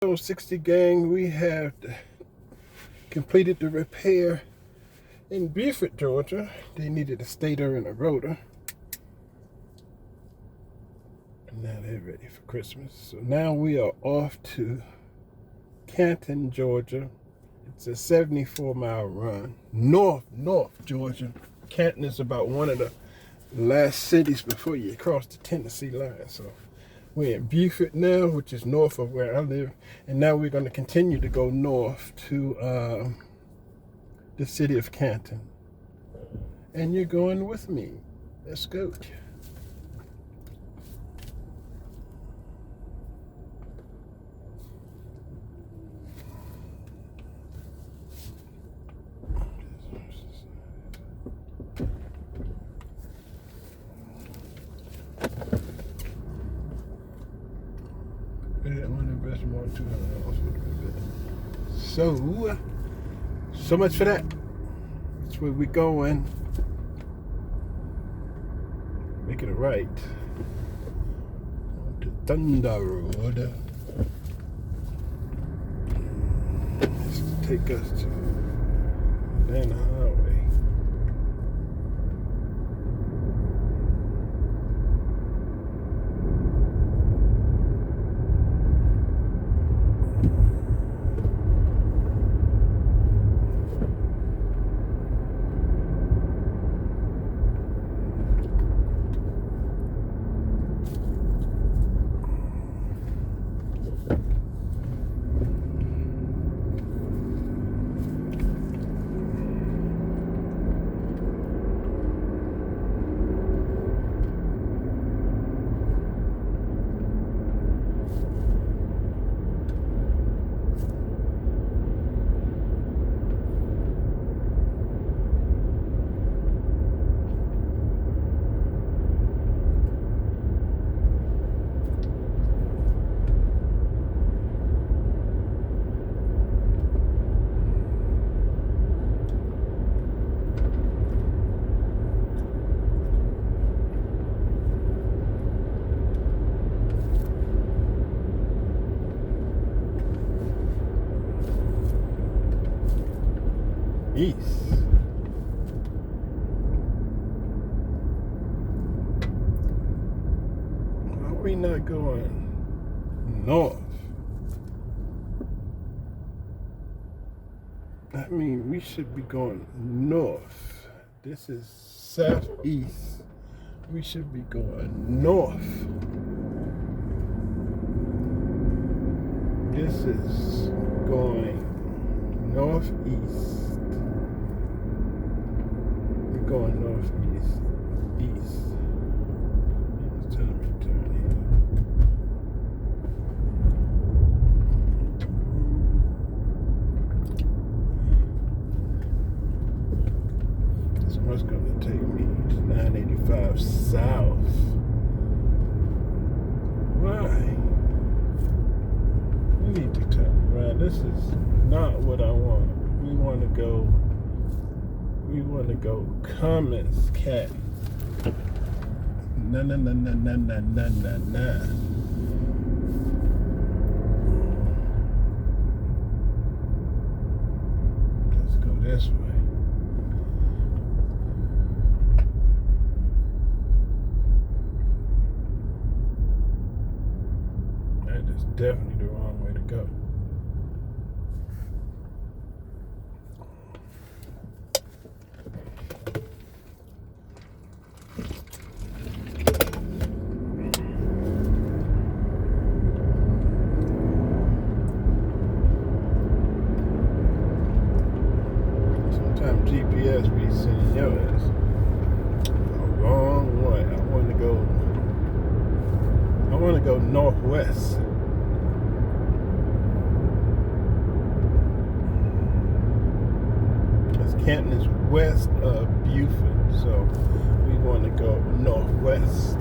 60 gang, we have completed the repair in Beaufort, Georgia. They needed a stator and a rotor. And now they're ready for Christmas. So now we are off to Canton, Georgia. It's a 74-mile run. North Georgia. Canton is about one of the last cities before you cross the Tennessee line. So we're in Beaufort now, which is north of where I live. And now we're going to continue to go north to the city of Canton. And you're going with me. Let's go. So much for that. That's where we're going. Make it a right. To Thunder Road. This will take us to Atlanta Highway. East. Why are we not going north? I mean, we should be going north. This is southeast. We should be going north. This is going northeast. Going northeast, east. It's time to turn here. This one's going to take me to 985 south. Why? We need to turn around. This is not what I want. We want to go Cummins Cat. Nah. Let's go this way. That is definitely the wrong way to go. GPS be sending your ass the wrong way. I want to go northwest. Because Canton is west of Beaufort, so we want to go northwest.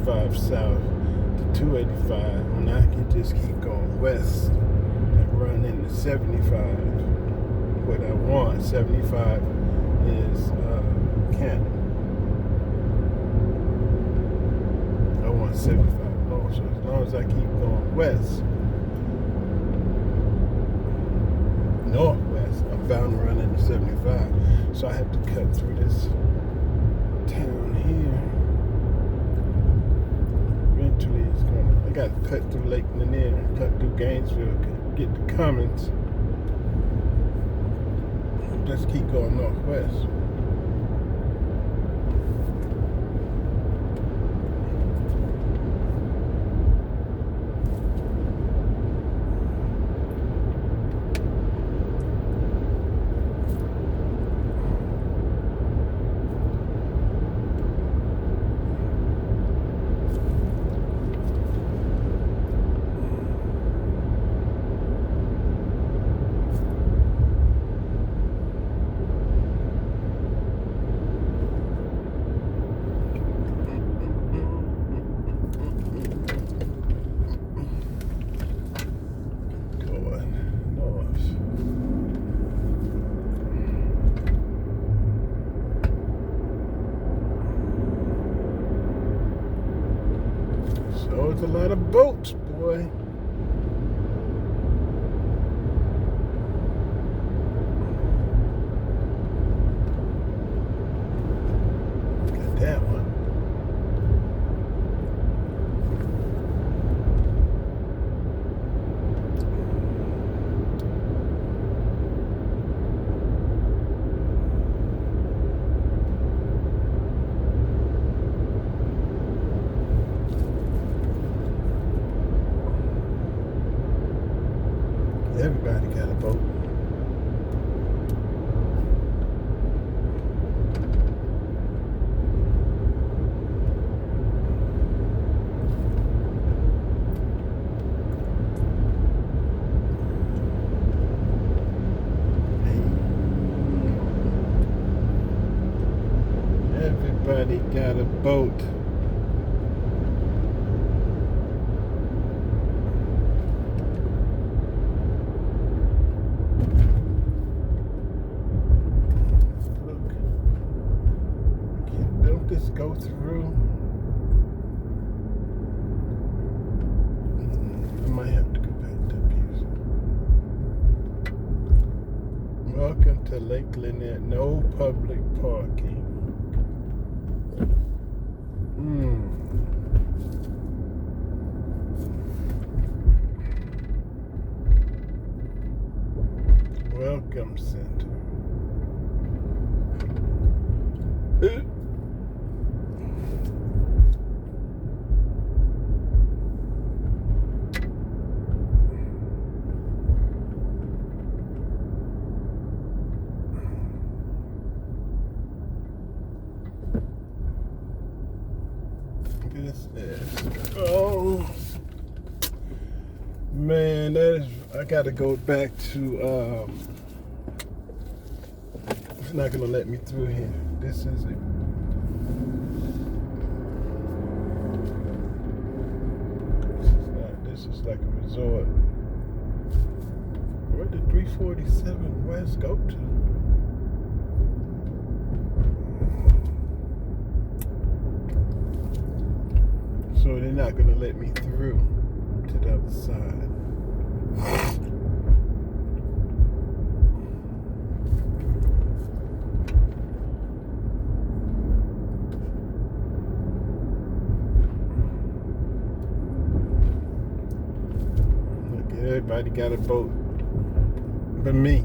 285 south to 285 when I can just keep going west and run into 75. What I want, 75 is Canton. I want 75 north, so as long as I keep going west, northwest, I'm bound to run into 75. So I have to cut through this town here. Eventually it's gonna, I gotta cut through Lake Lanier, cut through Gainesville, get to Cummins. Just keep going northwest. So it's a lot of boats, boy. Got that one. Everybody got a boat. Everybody got a boat. Just go through. I might have to go back to Abuse. Welcome to Lake Lanier. No public parking. Welcome Center. This is, oh man, that is, I gotta go back to, it's not gonna let me through here. This is it. This is like a resort. Where did 347 West go to? So they're not gonna let me through to the other side. Look, everybody got a boat, but me.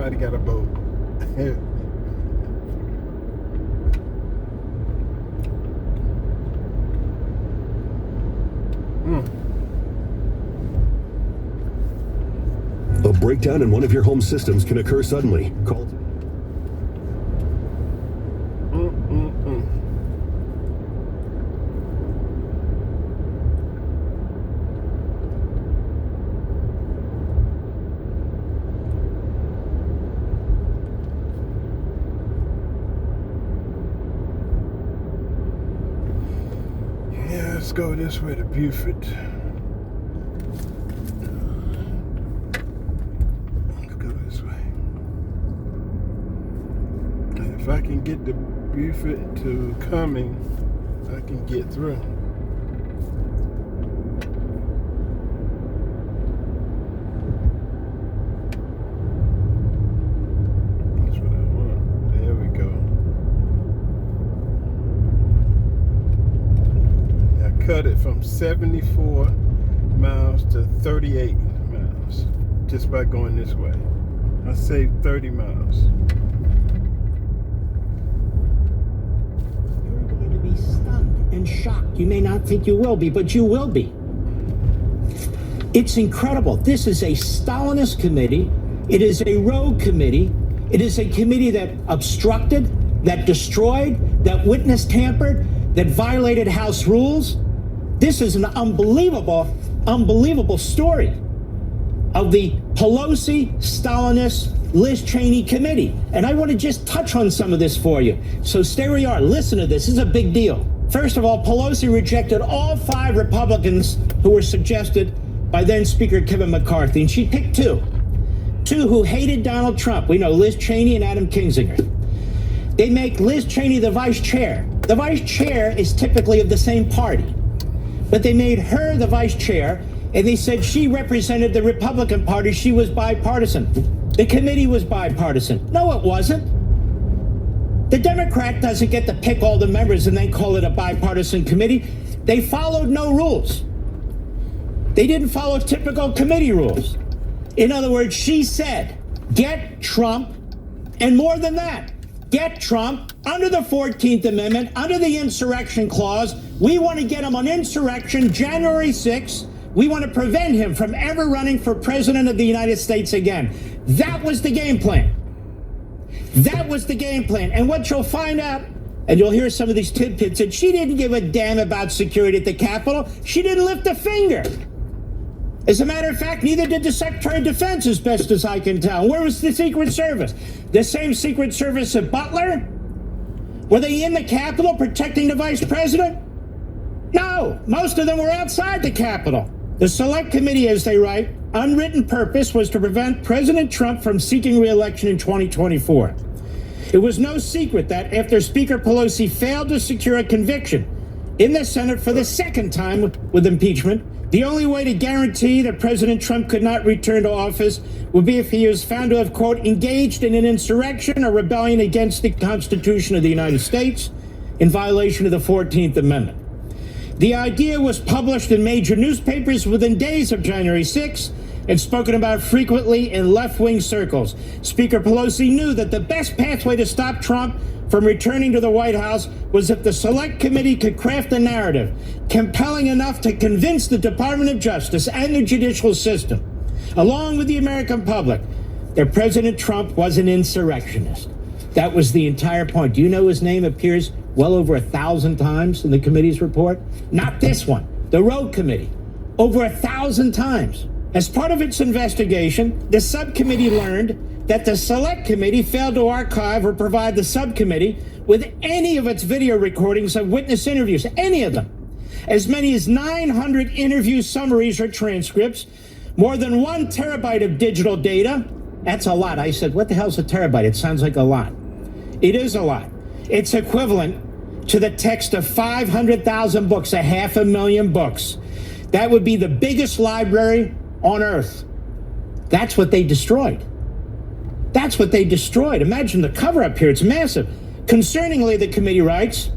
Everybody got a boat. A breakdown in one of your home systems can occur suddenly. Call. Yeah, let's go this way to Beaufort. If I can get the Beaufort to Cumming, I can get through. That's what I want. There we go. I cut it from 74 miles to 38 miles just by going this way. I saved 30 miles. Stunned and shocked. You may not think you will be, but you will be. It's incredible. This is a Stalinist committee. It is a rogue committee. It is a committee that obstructed, that destroyed, that witness tampered, that violated House rules. This is an unbelievable story of the Pelosi, Stalinist, Liz Cheney committee. And I want to just touch on some of this for you. So stay where you are. Listen to this. This is a big deal. First of all, Pelosi rejected all 5 Republicans who were suggested by then Speaker Kevin McCarthy. And she picked 2 who hated Donald Trump. We know Liz Cheney and Adam Kinzinger. They make Liz Cheney the vice chair. The vice chair is typically of the same party. But they made her the vice chair, and they said she represented the Republican Party. She was bipartisan. The committee was bipartisan. No, it wasn't. The Democrat doesn't get to pick all the members and then call it a bipartisan committee. They followed no rules. They didn't follow typical committee rules. In other words, she said, get Trump, and more than that, get Trump under the 14th Amendment, under the insurrection clause. We want to get him on insurrection January 6th. We want to prevent him from ever running for president of the United States again. That was the game plan. That was the game plan. And what you'll find out, and you'll hear some of these tidbits, that she didn't give a damn about security at the Capitol. She didn't lift a finger. As a matter of fact, neither did the Secretary of Defense, as best as I can tell. Where was the Secret Service? The same Secret Service at Butler? Were they in the Capitol protecting the Vice President? No, most of them were outside the Capitol. The Select Committee, as they write, unwritten purpose was to prevent President Trump from seeking re-election in 2024. It was no secret that after Speaker Pelosi failed to secure a conviction in the Senate for the second time with impeachment, the only way to guarantee that President Trump could not return to office would be if he was found to have, quote, engaged in an insurrection or rebellion against the Constitution of the United States in violation of the 14th Amendment. The idea was published in major newspapers within days of January 6th and spoken about frequently in left-wing circles. Speaker Pelosi knew that the best pathway to stop Trump from returning to the White House was if the Select Committee could craft a narrative compelling enough to convince the Department of Justice and the judicial system, along with the American public, that President Trump was an insurrectionist. That was the entire point. Do you know his name appears well over 1,000 times in the committee's report? Not this one, the Rogue Committee, over 1,000 times. As part of its investigation, the subcommittee learned that the Select Committee failed to archive or provide the subcommittee with any of its video recordings of witness interviews, any of them. As many as 900 interview summaries or transcripts, more than 1 terabyte of digital data. That's a lot. I said, what the hell's a terabyte? It sounds like a lot. It is a lot. It's equivalent to the text of 500,000 books, 500,000 books. That would be the biggest library on earth. That's what they destroyed. That's what they destroyed. Imagine the cover up here. It's massive. Concerningly, the committee writes,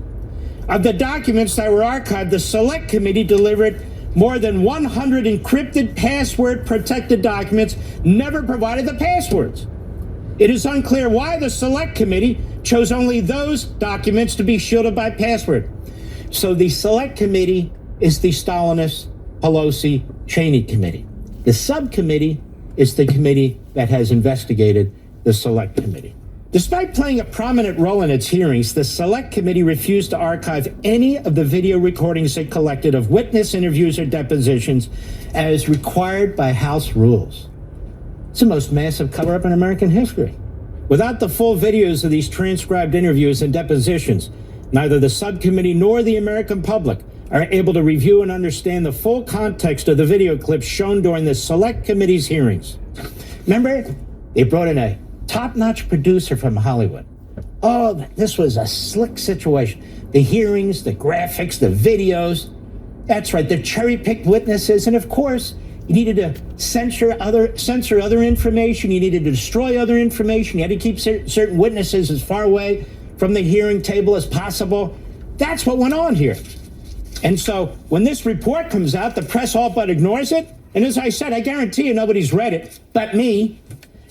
of the documents that were archived, the Select Committee delivered more than 100 encrypted, password-protected documents, never provided the passwords. It is unclear why the Select Committee chose only those documents to be shielded by password. So the Select Committee is the Stalinist Pelosi-Cheney Committee. The subcommittee is the committee that has investigated the Select Committee. Despite playing a prominent role in its hearings, the Select Committee refused to archive any of the video recordings it collected of witness interviews or depositions as required by House rules. It's the most massive cover-up in American history. Without the full videos of these transcribed interviews and depositions, neither the subcommittee nor the American public are able to review and understand the full context of the video clips shown during the Select Committee's hearings. Remember, they brought in a top-notch producer from Hollywood. Oh, this was a slick situation. The hearings, the graphics, the videos. That's right, the cherry-picked witnesses. And of course, you needed to censor other information. You needed to destroy other information. You had to keep certain witnesses as far away from the hearing table as possible. That's what went on here. And so when this report comes out, the press all but ignores it. And as I said, I guarantee you nobody's read it but me.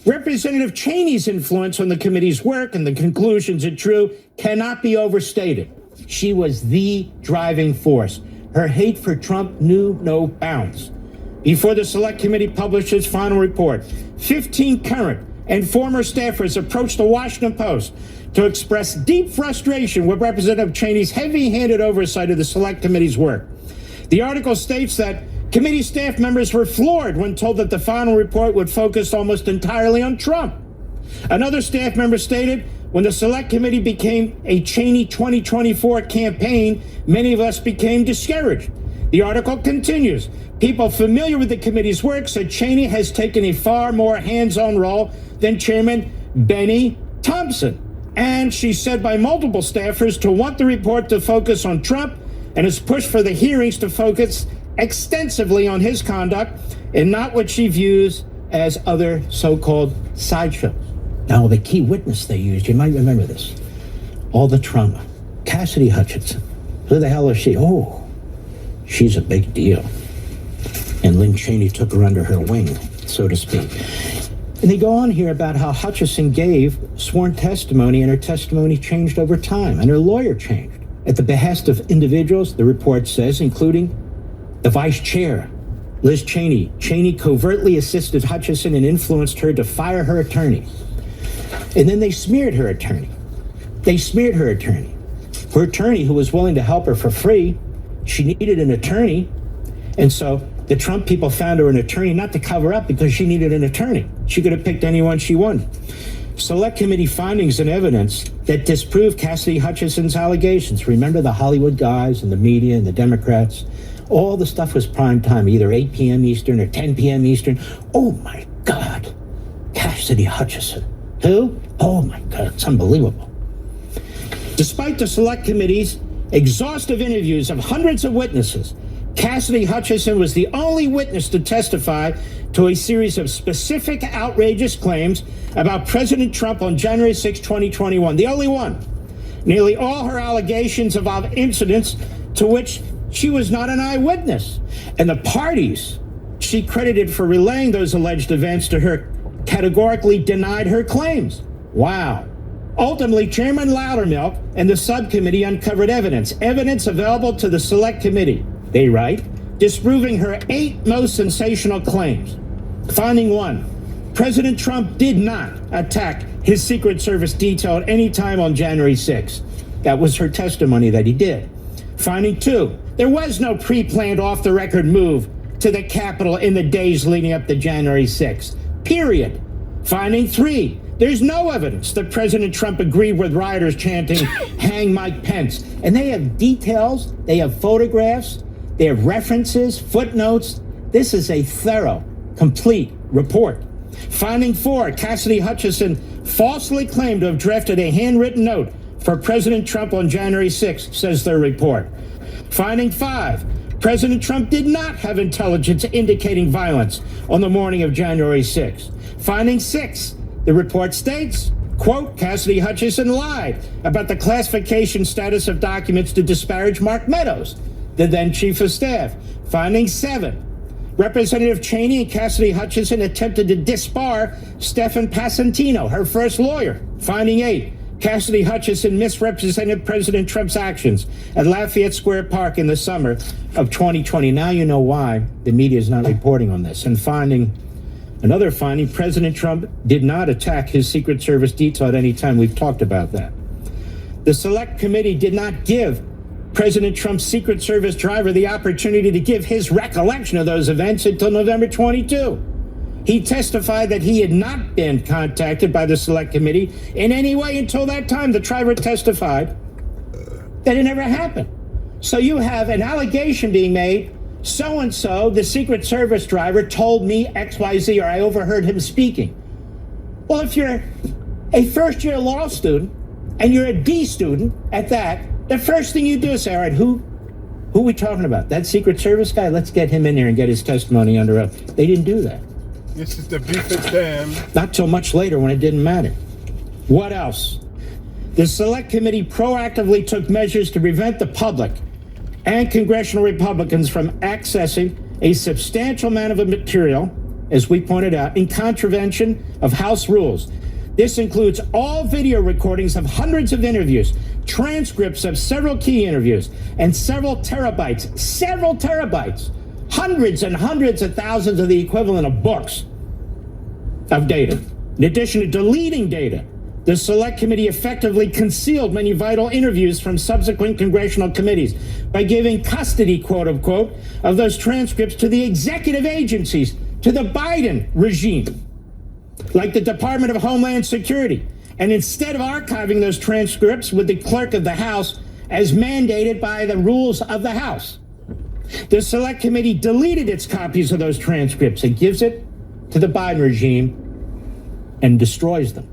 Representative Cheney's influence on the committee's work and the conclusions it drew cannot be overstated. She was the driving force. Her hate for Trump knew no bounds. Before the Select Committee published its final report, 15 current and former staffers approached the Washington Post to express deep frustration with Representative Cheney's heavy-handed oversight of the Select Committee's work. The article states that committee staff members were floored when told that the final report would focus almost entirely on Trump. Another staff member stated, when the Select Committee became a Cheney 2024 campaign, many of us became discouraged. The article continues. People familiar with the committee's work said Cheney has taken a far more hands-on role than Chairman Benny Thompson. And she's said by multiple staffers to want the report to focus on Trump and has pushed for the hearings to focus extensively on his conduct and not what she views as other so-called sideshows. Now, the key witness they used, you might remember this, all the trauma. Cassidy Hutchinson. Who the hell is she? Oh, she's a big deal. And Lynn Cheney took her under her wing, so to speak. And they go on here about how Hutchinson gave sworn testimony and her testimony changed over time and her lawyer changed. At the behest of individuals, the report says, including the vice chair, Liz Cheney. Cheney covertly assisted Hutchinson and influenced her to fire her attorney. And then they smeared her attorney. Her attorney, who was willing to help her for free, she needed an attorney. And so the Trump people found her an attorney, not to cover up, because she needed an attorney. She could have picked anyone she wanted. Select Committee findings and evidence that disprove Cassidy Hutchinson's allegations. Remember the Hollywood guys and the media and the Democrats? All the stuff was prime time, either 8 p.m. Eastern or 10 p.m. Eastern. Oh, my God. Cassidy Hutchinson. Who? Oh, my God. It's unbelievable. Despite the Select Committee's exhaustive interviews of hundreds of witnesses, Cassidy Hutchinson was the only witness to testify to a series of specific outrageous claims about President Trump on January 6, 2021. The only one. Nearly all her allegations involve incidents to which she was not an eyewitness. And the parties she credited for relaying those alleged events to her categorically denied her claims. Wow. Ultimately, Chairman Loudermilk and the subcommittee uncovered evidence available to the Select Committee, they write, disproving her 8 most sensational claims. Finding 1, President Trump did not attack his Secret Service detail at any time on January 6th. That was her testimony that he did. Finding 2, there was no pre-planned off-the-record move to the Capitol in the days leading up to January 6th. Period. Finding 3, there's no evidence that President Trump agreed with rioters chanting, "Hang Mike Pence." And they have details, they have photographs, they have references, footnotes. This is a thorough, complete report. Finding 4, Cassidy Hutchinson falsely claimed to have drafted a handwritten note for President Trump on January 6th, says their report. Finding 5, President Trump did not have intelligence indicating violence on the morning of January 6th. Finding 6, the report states, quote, Cassidy Hutchinson lied about the classification status of documents to disparage Mark Meadows, the then chief of staff. Finding 7, Representative Cheney and Cassidy Hutchinson attempted to disbar Stephan Passantino, her first lawyer. Finding 8. Cassidy Hutchinson misrepresented President Trump's actions at Lafayette Square Park in the summer of 2020. Now you know why the media is not reporting on this. And another finding, President Trump did not attack his Secret Service detail at any time. We've talked about that. The Select Committee did not give President Trump's Secret Service driver the opportunity to give his recollection of those events until November 22. He testified that he had not been contacted by the Select Committee in any way until that time. The driver testified that it never happened. So you have an allegation being made, so-and-so, the Secret Service driver, told me XYZ, or I overheard him speaking. Well, if you're a first-year law student, and you're a D student at that, the first thing you do is say, all right, who are we talking about? That Secret Service guy? Let's get him in here and get his testimony under oath. They didn't do that. This is the Beaufort Dam. Not till much later when it didn't matter. What else? The Select Committee proactively took measures to prevent the public and congressional Republicans from accessing a substantial amount of material, as we pointed out, in contravention of House rules. This includes all video recordings of hundreds of interviews, transcripts of several key interviews, and several terabytes, hundreds and hundreds of thousands of the equivalent of books of data. In addition to deleting data, the Select Committee effectively concealed many vital interviews from subsequent congressional committees by giving custody, quote unquote, of those transcripts to the executive agencies, to the Biden regime, like the Department of Homeland Security. And instead of archiving those transcripts with the clerk of the House as mandated by the rules of the House, the Select Committee deleted its copies of those transcripts and gives it to the Biden regime and destroys them.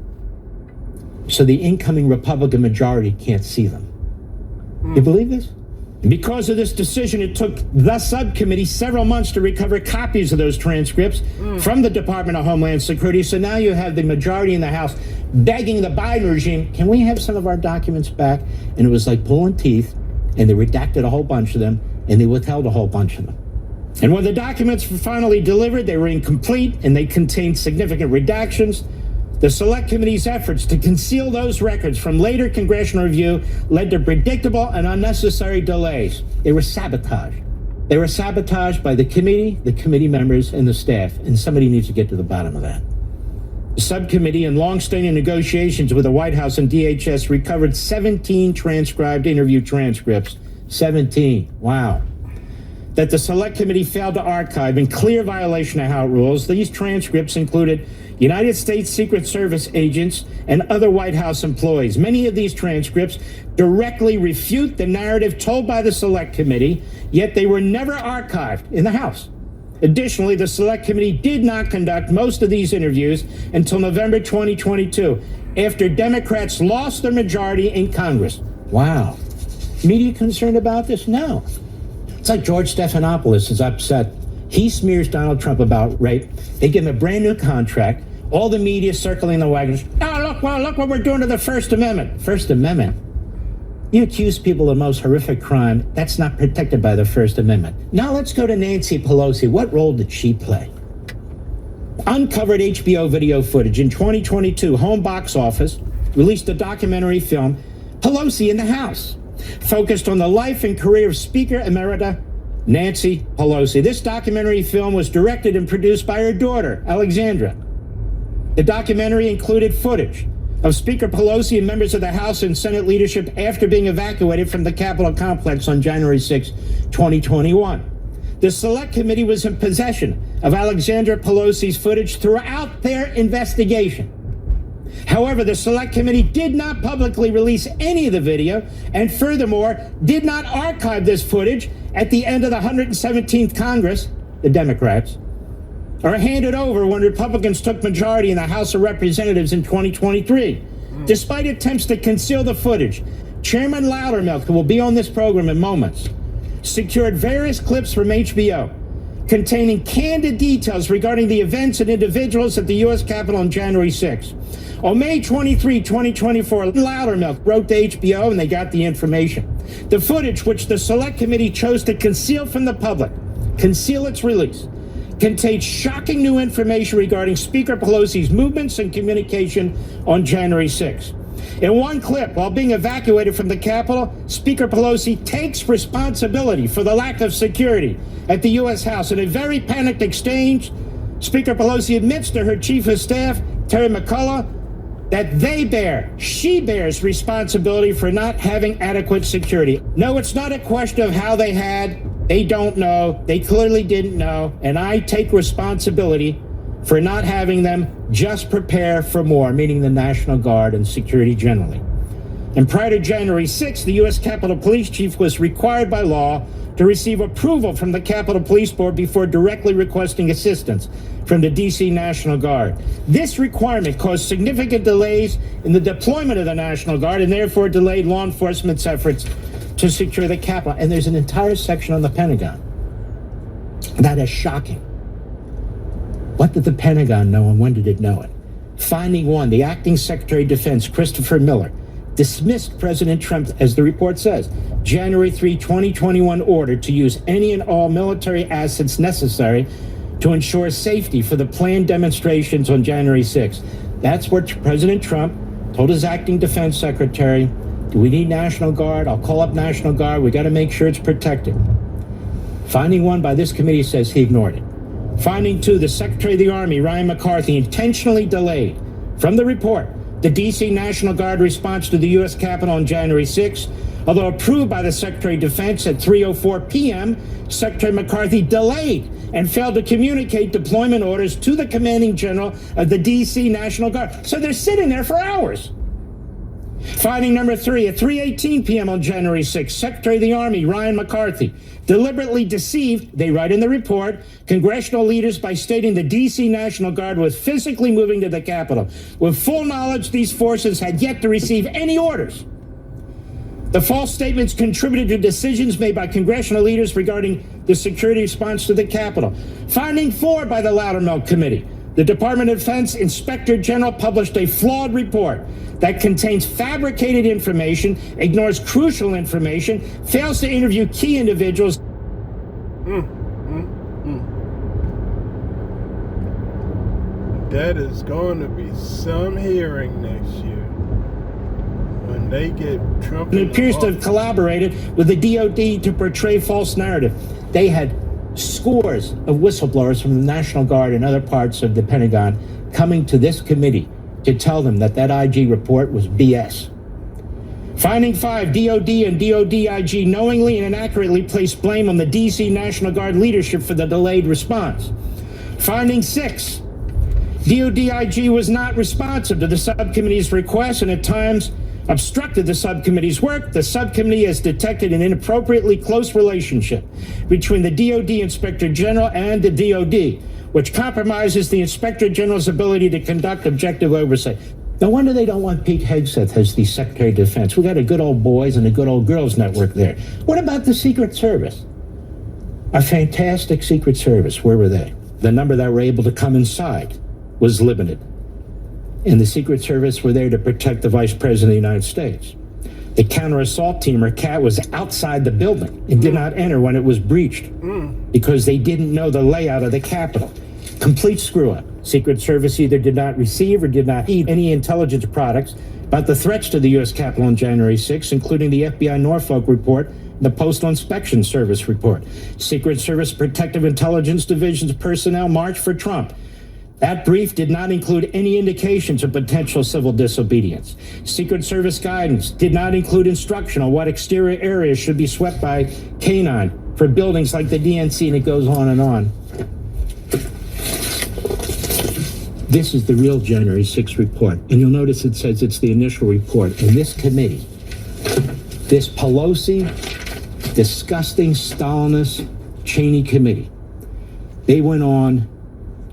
So the incoming Republican majority can't see them. You believe this? And because of this decision, it took the subcommittee several months to recover copies of those transcripts from the Department of Homeland Security. So now you have the majority in the House begging the Biden regime, can we have some of our documents back? And it was like pulling teeth, and they redacted a whole bunch of them, and they withheld a whole bunch of them. And when the documents were finally delivered, they were incomplete, and they contained significant redactions. The Select Committee's efforts to conceal those records from later congressional review led to predictable and unnecessary delays. They were sabotaged. They were sabotaged by the committee members, and the staff, and somebody needs to get to the bottom of that. The subcommittee, in long-standing negotiations with the White House and DHS, recovered 17 transcribed interview transcripts. 17. Wow. That the Select Committee failed to archive in clear violation of House rules. These transcripts included United States Secret Service agents and other White House employees. Many of these transcripts directly refute the narrative told by the Select Committee, yet they were never archived in the House. Additionally, the Select Committee did not conduct most of these interviews until November 2022, after Democrats lost their majority in Congress. Wow. Media concerned about this? No. It's like George Stephanopoulos is upset. He smears Donald Trump about rape. They give him a brand new contract. All the media circling the wagons. Oh, look what we're doing to the First Amendment. First Amendment? You accuse people of the most horrific crime. That's not protected by the First Amendment. Now let's go to Nancy Pelosi. What role did she play? Uncovered HBO video footage. In 2022, Home Box Office released a documentary film, Pelosi in the House, focused on the life and career of Speaker Emerita Nancy Pelosi. This documentary film was directed and produced by her daughter, Alexandra. The documentary included footage of Speaker Pelosi and members of the House and Senate leadership after being evacuated from the Capitol complex on January 6, 2021. The Select Committee was in possession of Alexandra Pelosi's footage throughout their investigation. However, the Select Committee did not publicly release any of the video, and furthermore, did not archive this footage at the end of the 117th Congress, the Democrats, or hand it over when Republicans took majority in the House of Representatives in 2023. Despite attempts to conceal the footage, Chairman Loudermilk, who will be on this program in moments, secured various clips from HBO containing candid details regarding the events and individuals at the U.S. Capitol on January 6. On May 23, 2024, Loudermilk wrote to HBO and they got the information. The footage, which the Select Committee chose to conceal from the public, conceal its release, contains shocking new information regarding Speaker Pelosi's movements and communication on January 6th. In one clip, while being evacuated from the Capitol, Speaker Pelosi takes responsibility for the lack of security at the U.S. House. In a very panicked exchange, Speaker Pelosi admits to her chief of staff, Terry McCullough, that she bears responsibility for not having adequate security. No, it's not a question of how they don't know, they clearly didn't know, and I take responsibility for not having them. Just prepare for more, meaning the National Guard and security generally. And prior to January 6th, the U.S. Capitol Police Chief was required by law to receive approval from the Capitol Police Board before directly requesting assistance from the D.C. National Guard. This requirement caused significant delays in the deployment of the National Guard and therefore delayed law enforcement's efforts to secure the Capitol. And there's an entire section on the Pentagon that is shocking. What did the Pentagon know and when did it know it? Finding 1, the acting Secretary of Defense, Christopher Miller, dismissed President Trump, as the report says, January 3, 2021 order to use any and all military assets necessary to ensure safety for the planned demonstrations on January 6. That's what President Trump told his acting defense secretary. Do we need National Guard? I'll call up National Guard. We got to make sure it's protected. Finding 1 by this committee says he ignored it. Finding 2, the Secretary of the Army, Ryan McCarthy, intentionally delayed, from the report, the D.C. National Guard response to the U.S. Capitol on January 6. Although approved by the Secretary of Defense at 3:04 p.m., Secretary McCarthy delayed and failed to communicate deployment orders to the commanding general of the D.C. National Guard. So they're sitting there for hours. Finding number 3, at 3:18 p.m. on January 6, Secretary of the Army, Ryan McCarthy, deliberately deceived, they write in the report, congressional leaders by stating the D.C. National Guard was physically moving to the Capitol, with full knowledge these forces had yet to receive any orders. The false statements contributed to decisions made by congressional leaders regarding the security response to the Capitol. Finding 4 by the Loudermilk Committee. The Department of Defense Inspector General published a flawed report that contains fabricated information, ignores crucial information, fails to interview key individuals. That is going to be some hearing next year when they get Trump. It appears to have collaborated with the DOD to portray false narrative. They had scores of whistleblowers from the National Guard and other parts of the Pentagon coming to this committee to tell them that IG report was BS. Finding 5, DOD and DOD IG knowingly and inaccurately placed blame on the DC National Guard leadership for the delayed response. Finding 6, DOD IG was not responsive to the subcommittee's requests and at times obstructed the subcommittee's work. The subcommittee has detected an inappropriately close relationship between the DOD Inspector General and the DOD, which compromises the Inspector General's ability to conduct objective oversight. No wonder they don't want Pete Hegseth as the Secretary of Defense. We got a good old boys and a good old girls network there. What about the Secret Service? A fantastic Secret Service. Where were they? The number that were able to come inside was limited. And the Secret Service were there to protect the Vice President of the United States. The counter-assault team, or CAT, was outside the building and did not enter when it was breached because they didn't know the layout of the Capitol. Complete screw-up. Secret Service either did not receive or did not heed any intelligence products about the threats to the U.S. Capitol on January 6, including the FBI Norfolk report and the Postal Inspection Service report. Secret Service Protective Intelligence Division's personnel marched for Trump. That brief did not include any indications of potential civil disobedience. Secret Service guidance did not include instruction on what exterior areas should be swept by K-9 for buildings like the DNC, and it goes on and on. This is the real January 6th report, and you'll notice it says it's the initial report. And this committee, this Pelosi, disgusting Stalinist Cheney committee, they went on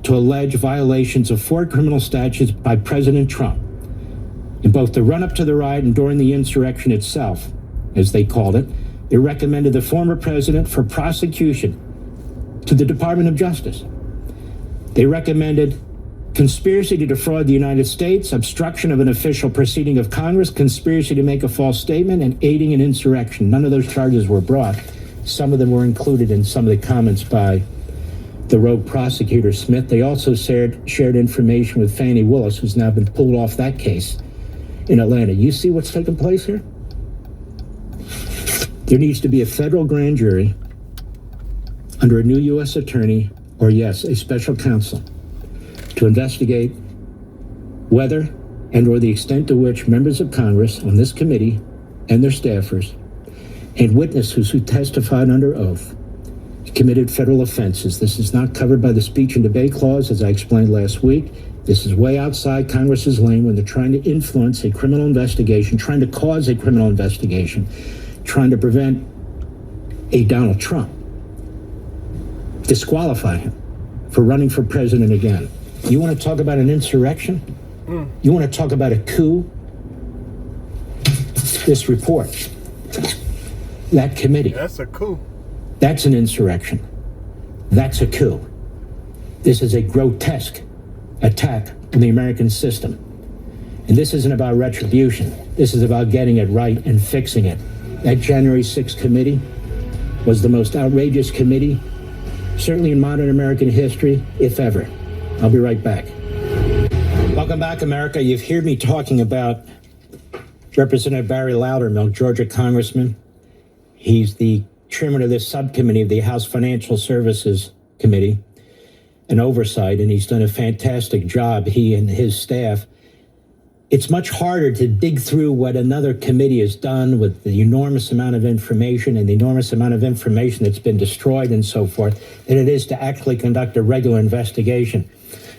to allege violations of 4 criminal statutes by President Trump in both the run-up to the riot and during the insurrection itself, as they called it. They recommended the former president for prosecution to the Department of Justice. They recommended conspiracy to defraud the United States, obstruction of an official proceeding of Congress, conspiracy to make a false statement, and aiding an insurrection. None of those charges were brought. Some of them were included in some of the comments by the rogue prosecutor Smith. They also shared information with Fannie Willis, who's now been pulled off that case in Atlanta. You see what's taking place here? There needs to be a federal grand jury under a new U.S. attorney, or yes, a special counsel, to investigate whether and or the extent to which members of Congress on this committee and their staffers and witnesses who testified under oath committed federal offenses. This is not covered by the speech and debate clause, as I explained last week. This is way outside Congress's lane when they're trying to influence a criminal investigation, trying to cause a criminal investigation, trying to prevent a Donald Trump, disqualify him for running for president again. You want to talk about an insurrection? You want to talk about a coup? This report, that committee. That's a coup. That's an insurrection. That's a coup. This is a grotesque attack on the American system. And this isn't about retribution. This is about getting it right and fixing it. That January 6th committee was the most outrageous committee, certainly in modern American history, if ever. I'll be right back. Welcome back, America. You've heard me talking about Representative Barry Loudermilk, Georgia congressman. He's the chairman of this subcommittee of the House Financial Services Committee and Oversight, and he's done a fantastic job, he and his staff. It's much harder to dig through what another committee has done with the enormous amount of information and the enormous amount of information that's been destroyed and so forth than it is to actually conduct a regular investigation.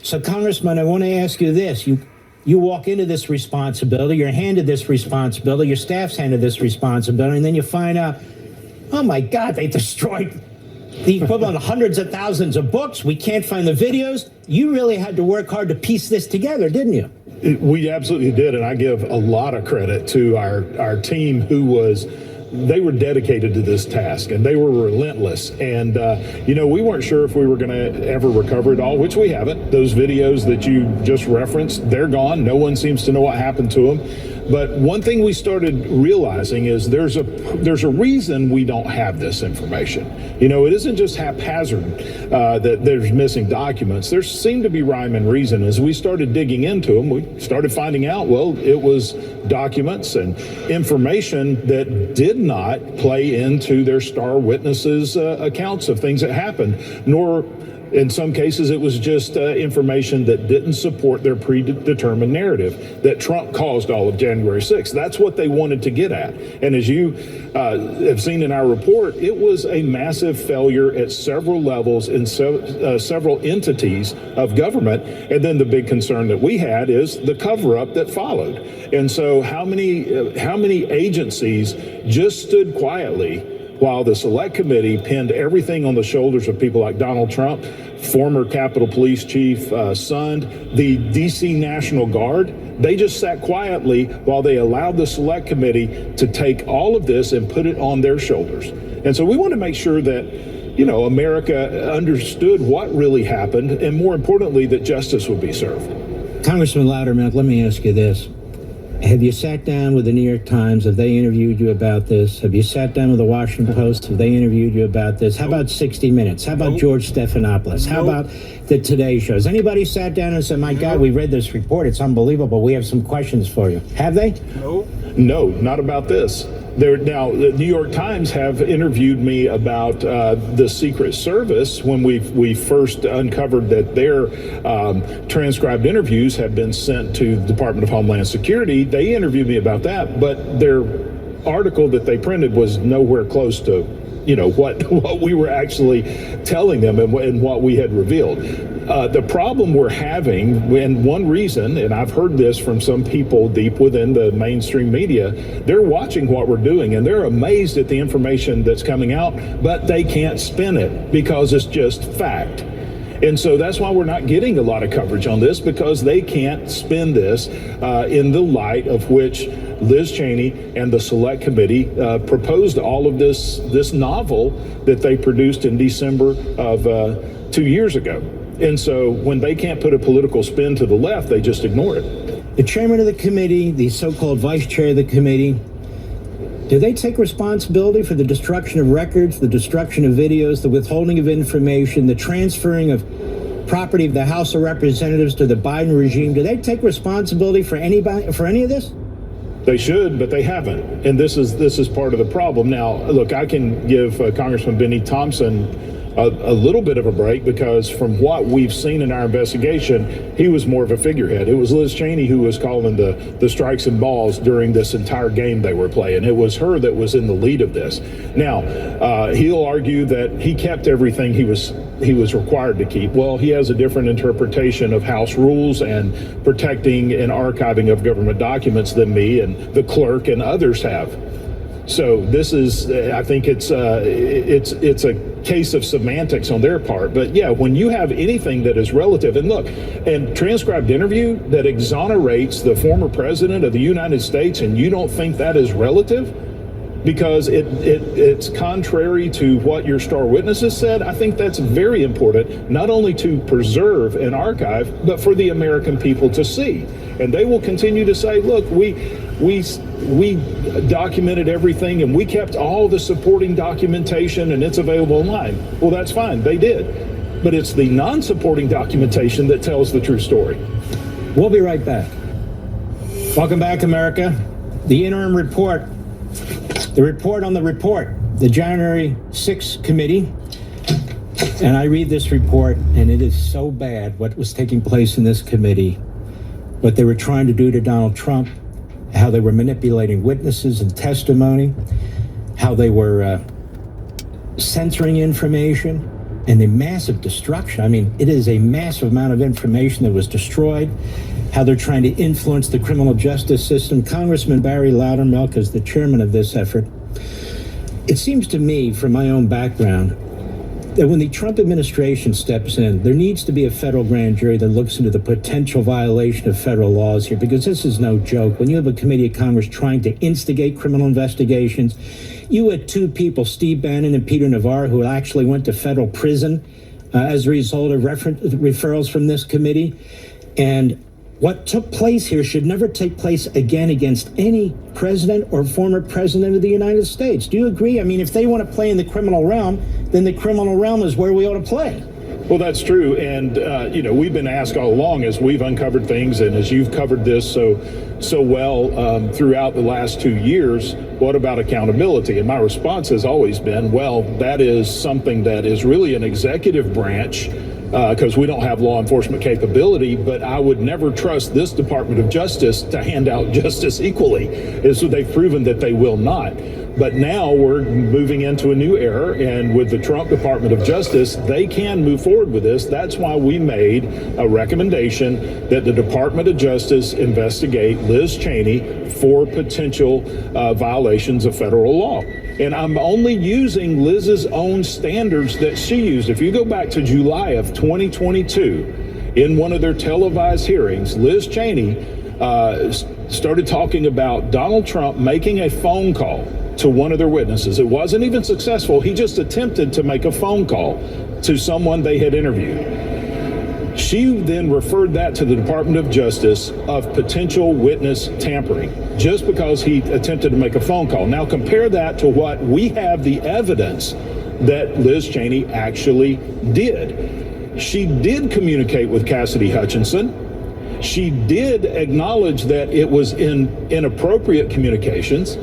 So, Congressman, I want to ask you this. You walk into this responsibility, you're handed this responsibility, your staff's handed this responsibility, and then you find out, oh my God, they destroyed the equivalent of hundreds of thousands of books. We can't find the videos. You really had to work hard to piece this together, didn't you? We absolutely did, and I give a lot of credit to our team they were dedicated to this task, and they were relentless. And, we weren't sure if we were going to ever recover it all, which we haven't. Those videos that you just referenced, they're gone. No one seems to know what happened to them. But one thing we started realizing is there's a reason we don't have this information. It isn't just haphazard that there's missing documents. There seemed to be rhyme and reason. As we started digging into them, we started finding out, well, it was documents and information that did not play into their star witnesses' accounts of things that happened, nor in some cases, it was just information that didn't support their predetermined narrative that Trump caused all of January 6th. That's what they wanted to get at. And as you have seen in our report, it was a massive failure at several levels in several entities of government. And then the big concern that we had is the cover-up that followed. And so how many agencies just stood quietly while the Select Committee pinned everything on the shoulders of people like Donald Trump, former Capitol Police Chief Sund, the D.C. National Guard? They just sat quietly while they allowed the Select Committee to take all of this and put it on their shoulders. And so we want to make sure that, America understood what really happened, and more importantly, that justice would be served. Congressman Loudermilk, let me ask you this. Have you sat down with the New York Times? Have they interviewed you about this? Have you sat down with the Washington Post? Have they interviewed you about this? How about 60 Minutes? How about George Stephanopoulos? How about the Today Show? Has anybody sat down and said, my God, we read this report. It's unbelievable. We have some questions for you. Have they? No, not about this. Now, the New York Times have interviewed me about the Secret Service when we first uncovered that their transcribed interviews had been sent to the Department of Homeland Security. They interviewed me about that, but their article that they printed was nowhere close to, what we were actually telling them and what we had revealed. The problem we're having, and one reason, and I've heard this from some people deep within the mainstream media, they're watching what we're doing and they're amazed at the information that's coming out, but they can't spin it because it's just fact. And so that's why we're not getting a lot of coverage on this, because they can't spin this in the light of which Liz Cheney and the Select Committee proposed all of this novel that they produced in December of 2 years ago. And so when they can't put a political spin to the left, they just ignore it. The chairman of the committee, the so-called vice chair of the committee, Do they take responsibility for the destruction of records, the destruction of videos, the withholding of information, the transferring of property of the House of Representatives to the Biden regime? Do they take responsibility for any of this? They should, but they haven't. And this is part of the problem. Now, look, I can give Congressman Benny Thompson a little bit of a break, because from what we've seen in our investigation, he was more of a figurehead. It was Liz Cheney who was calling the strikes and balls during this entire game they were playing. It was her that was in the lead of this. Now, he'll argue that he kept everything he was required to keep. Well, he has a different interpretation of House rules and protecting and archiving of government documents than me and the clerk and others have. So this is, I think it's a case of semantics on their part. But yeah, when you have anything that is relative, and look, and transcribed interview that exonerates the former president of the United States, and you don't think that is relative because it's contrary to what your star witnesses said, I think that's very important, not only to preserve and archive, but for the American people to see. And they will continue to say, look, we documented everything and we kept all the supporting documentation and it's available online. Well, that's fine. They did. But it's the non-supporting documentation that tells the true story. We'll be right back. Welcome back, America. The interim report, the report on the report, the January 6th committee. And I read this report, and it is so bad what was taking place in this committee, what they were trying to do to Donald Trump, how they were manipulating witnesses and testimony, how they were censoring information, and the massive destruction. I mean, it is a massive amount of information that was destroyed, how they're trying to influence the criminal justice system. Congressman Barry Loudermilk is the chairman of this effort. It seems to me, from my own background, that when the Trump administration steps in, there needs to be a federal grand jury that looks into the potential violation of federal laws here, because this is no joke. When you have a committee of Congress trying to instigate criminal investigations, you had two people, Steve Bannon and Peter Navarro, who actually went to federal prison as a result of referrals from this committee. And what took place here should never take place again against any president or former president of the United States. Do you agree? I mean, if they want to play in the criminal realm, then the criminal realm is where we ought to play. Well, that's true. And, we've been asked all along as we've uncovered things and as you've covered this so well throughout the last 2 years, what about accountability? And my response has always been, well, that is something that is really an executive branch because we don't have law enforcement capability, but I would never trust this Department of Justice to hand out justice equally. So they've proven that they will not. But now we're moving into a new era, and with the Trump Department of Justice, they can move forward with this. That's why we made a recommendation that the Department of Justice investigate Liz Cheney for potential violations of federal law. And I'm only using Liz's own standards that she used. If you go back to July of 2022, in one of their televised hearings, Liz Cheney started talking about Donald Trump making a phone call to one of their witnesses. It wasn't even successful. He just attempted to make a phone call to someone they had interviewed. She then referred that to the Department of Justice of potential witness tampering, just because he attempted to make a phone call. Now compare that to what we have the evidence that Liz Cheney actually did. She did communicate with Cassidy Hutchinson. She did acknowledge that it was inappropriate communications.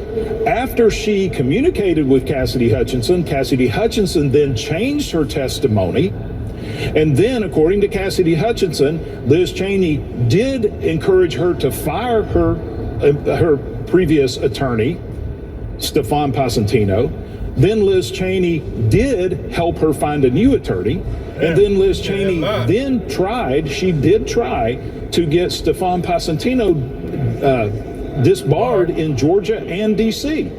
After she communicated with Cassidy Hutchinson then changed her testimony. And then, according to Cassidy Hutchinson, Liz Cheney did encourage her to fire her previous attorney, Stefan Passantino. Then Liz Cheney did help her find a new attorney. And then Liz Cheney did try to get Stefan Passantino disbarred in Georgia and D.C.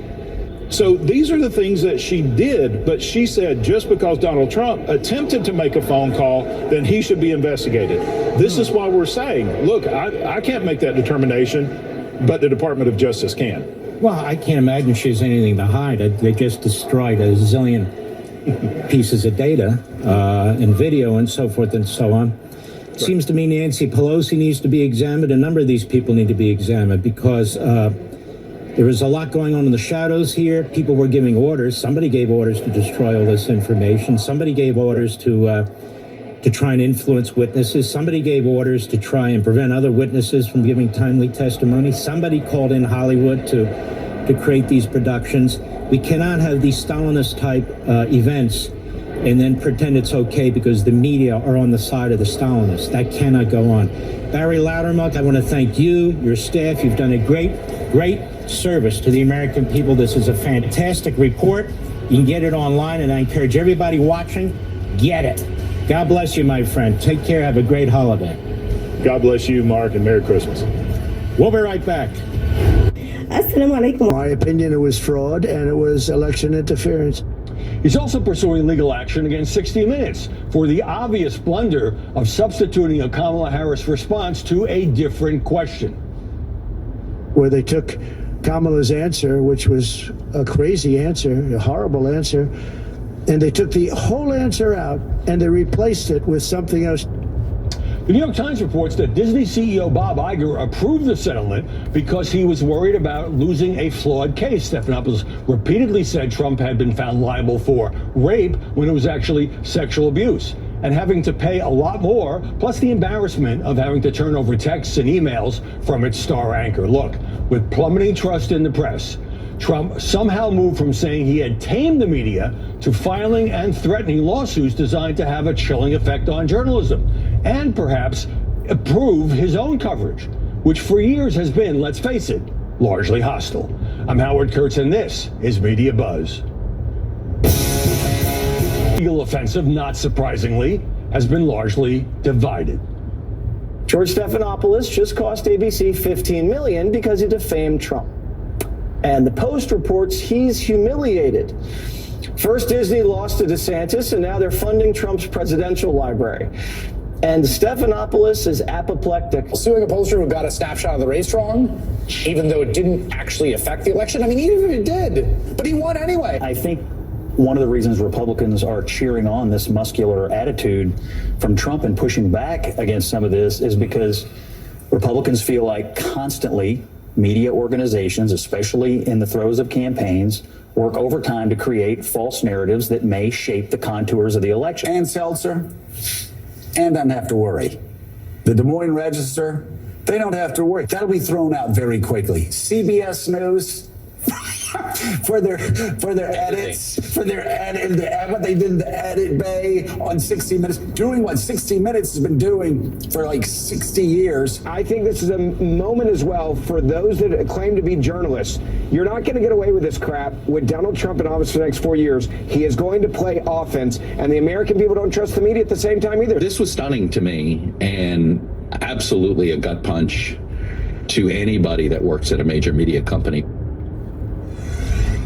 So these are the things that she did, but she said just because Donald Trump attempted to make a phone call, then he should be investigated. This is why we're saying, look, I can't make that determination, but the Department of Justice can. Well, I can't imagine she has anything to hide. They just destroyed a zillion pieces of data and video and so forth and so on. It seems to me Nancy Pelosi needs to be examined. A number of these people need to be examined because There was a lot going on in the shadows here. People were giving orders. Somebody gave orders to destroy all this information. Somebody gave orders to try and influence witnesses. Somebody gave orders to try and prevent other witnesses from giving timely testimony. Somebody called in Hollywood to create these productions. We cannot have these Stalinist type events and then pretend it's okay because the media are on the side of the Stalinists. That cannot go on. Barry Loudermilk, I want to thank you, your staff. You've done a great service to the American people. This is a fantastic report. You can get it online, and I encourage everybody watching, get it. God bless you, my friend. Take care. Have a great holiday. God bless you, Mark, and Merry Christmas. We'll be right back. Assalamu alaikum. My opinion, it was fraud and it was election interference. He's also pursuing legal action against 60 Minutes for the obvious blunder of substituting a Kamala Harris response to a different question. Where they took Kamala's answer, which was a crazy answer, a horrible answer, and they took the whole answer out and they replaced it with something else. The New York Times reports that Disney CEO Bob Iger approved the settlement because he was worried about losing a flawed case. Stephanopoulos repeatedly said Trump had been found liable for rape when it was actually sexual abuse, and having to pay a lot more, plus the embarrassment of having to turn over texts and emails from its star anchor. Look, with plummeting trust in the press, Trump somehow moved from saying he had tamed the media to filing and threatening lawsuits designed to have a chilling effect on journalism and perhaps approve his own coverage, which for years has been, let's face it, largely hostile. I'm Howard Kurtz, and this is Media Buzz. The legal offensive, not surprisingly, has been largely divided. George Stephanopoulos just cost ABC $15 million because he defamed Trump. And the Post reports he's humiliated. First, Disney lost to DeSantis, and now they're funding Trump's presidential library. And Stephanopoulos is apoplectic. Suing a pollster who got a snapshot of the race wrong, even though it didn't actually affect the election. I mean, even if it did, but he won anyway. I think one of the reasons Republicans are cheering on this muscular attitude from Trump and pushing back against some of this is because Republicans feel like constantly media organizations, especially in the throes of campaigns, work overtime to create false narratives that may shape the contours of the election. And Seltzer, and doesn't have to worry. The Des Moines Register, they don't have to worry. That'll be thrown out very quickly. CBS News, for their edits, what they did in the edit bay on 60 Minutes, doing what 60 Minutes has been doing for like 60 years. I think this is a moment as well for those that claim to be journalists. You're not going to get away with this crap with Donald Trump in office for the next 4 years. He is going to play offense, and the American people don't trust the media at the same time either. This was stunning to me and absolutely a gut punch to anybody that works at a major media company.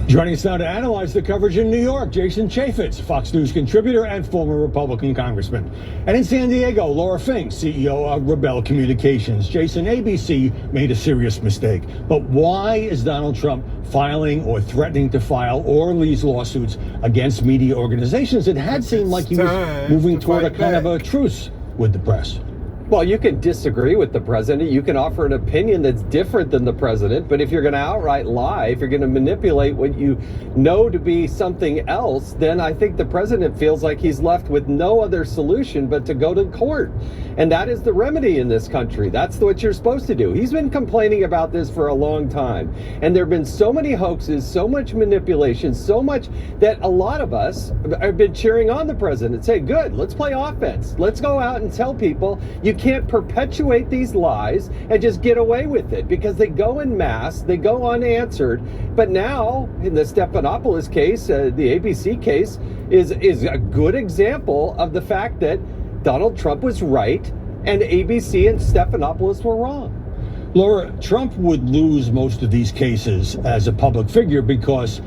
Joining us now to analyze the coverage in New York, Jason Chaffetz, Fox News contributor and former Republican congressman. And in San Diego, Laura Fink, CEO of Rebel Communications. Jason, ABC made a serious mistake. But why is Donald Trump filing or threatening to file all these lawsuits against media organizations? It had seemed like he was moving toward a kind of a truce with the press. Well, you can disagree with the president. You can offer an opinion that's different than the president. But if you're going to outright lie, if you're going to manipulate what you know to be something else, then I think the president feels like he's left with no other solution but to go to court. And that is the remedy in this country. That's what you're supposed to do. He's been complaining about this for a long time. And there have been so many hoaxes, so much manipulation, so much that a lot of us have been cheering on the president and say, good, let's play offense. Let's go out and tell people you can't perpetuate these lies and just get away with it, because they go in mass, they go unanswered. But now in the Stephanopoulos case, the ABC case is a good example of the fact that Donald Trump was right and ABC and Stephanopoulos were wrong. Laura, Trump would lose most of these cases as a public figure because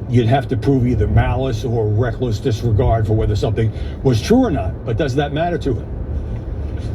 you'd have to prove either malice or reckless disregard for whether something was true or not. But does that matter to him?